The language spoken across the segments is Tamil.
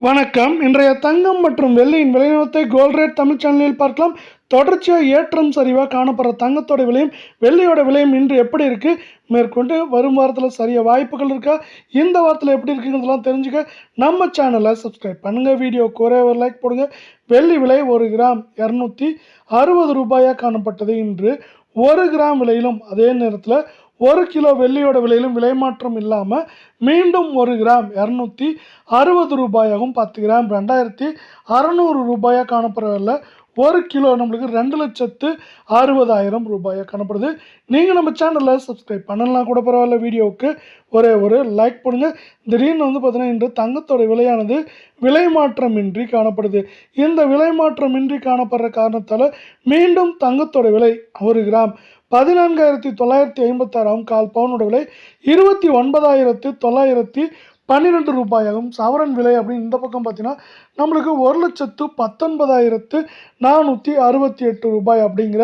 வணக்கம். இன்றைய தங்கம் மற்றும் வெள்ளியின் விலைநிலத்தை கோல்ட் ரேட் தமிழ் சேனலில் பார்க்கலாம். தொடர்ச்சியாக ஏற்றம் சரிவாக காணப்படுற தங்கத்தோட விலையும் வெள்ளியோட விலையும் இன்று எப்படி இருக்கு, மேற்கொண்டு வரும் வாரத்தில் சரிய வாய்ப்புகள் இருக்கா, இந்த வாரத்தில் எப்படி இருக்குங்கிறதெல்லாம் தெரிஞ்சுக்க நம்ம சேனலை சப்ஸ்கிரைப் பண்ணுங்க. வீடியோக்கு ஒரே ஒரு லைக் போடுங்க. வெள்ளி விலை 1 கிராம் 260 ரூபாயாக காணப்பட்டது. இன்று 1 கிராம் விலையிலும் அதே நேரத்தில் 1 கிலோ வெள்ளியோட விலையிலும் விலை மாற்றம் இல்லாமல் மீண்டும் 1 கிராம் 260 ரூபாயாகவும் 10 கிராம் 2600 ரூபாயாக காணப்படவில்லை. 1 கிலோ நம்மளுக்கு 2,60,000 ரூபாயாக காணப்படுது. நீங்கள் நம்ம சேனலில் சப்ஸ்கிரைப் பண்ணலாம் கூட பரவாயில்ல. வீடியோவுக்கு ஒரே ஒரு லைக் பண்ணுங்க. திடீர்னு பார்த்தீங்கன்னா இன்று தங்கத்தோட விலையானது விலை மாற்றமின்றி காணப்படுது. இந்த விலை மாற்றமின்றி காணப்படுற காரணத்தால் மீண்டும் தங்கத்தோட விலை 1 கிராம் 14,956 கால் பவுனோட விலை 29,912 ரூபாயாகும். சவரன் விலை அப்படின்னு இந்த பக்கம் பார்த்தீங்கன்னா நம்மளுக்கு 1,19,468 ரூபாய் அப்படிங்கிற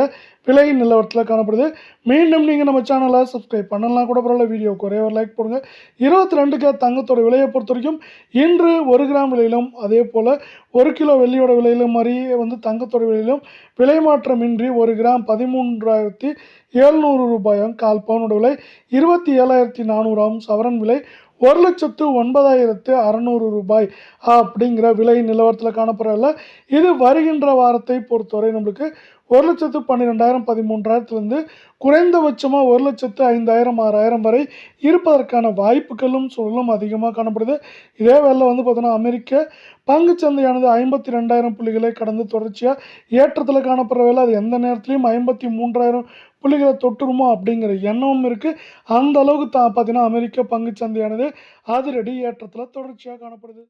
விலை நிலவரத்தில் காணப்படுது. மீண்டும் நீங்கள் நம்ம சேனலை சப்ஸ்கிரைப் பண்ணலாம் கூட பரவாயில்ல. வீடியோக்கு ஒரே ஒரு லைக் போடுங்க. 22K தங்கத்தோட விலையை பொறுத்த வரைக்கும் இன்று 1 கிராம் விலையிலும் அதே போல் 1 கிலோ வெள்ளியோட விலையிலும் மாதிரியே தங்கத்தோட விலையிலும் விலை மாற்றமின்றி 1 கிராம் 13,700 ரூபாயும் கால் பவுனோட விலை 27,400 சவரன் விலை 1,09,600 ரூபாய் அப்படிங்கிற விலை நிலவரத்தில் காணப்படவில்லை. இது வருகின்ற வாரத்தை பொறுத்தவரை நம்மளுக்கு 1,12,000 13,000 குறைந்தபட்சமாக 1,05,000 6,000 வரை இருப்பதற்கான வாய்ப்புகளும் சூழலும் அதிகமாக காணப்படுது. இதே வேலை பார்த்தோன்னா அமெரிக்க பங்குச்சந்தையானது 52,000 புள்ளிகளை கடந்து தொடர்ச்சியாக ஏற்றத்தில் காணப்படுற வேலை. அது எந்த நேரத்துலையும் 53,000 புள்ளிகளை தொட்டுருமோ அப்படிங்கிற எண்ணமும் இருக்குது. அந்த அளவுக்கு பார்த்தீங்கன்னா அமெரிக்க பங்குச்சந்தையானது அதிரடி ஏற்றத்தில் தொடர்ச்சியாக காணப்படுது.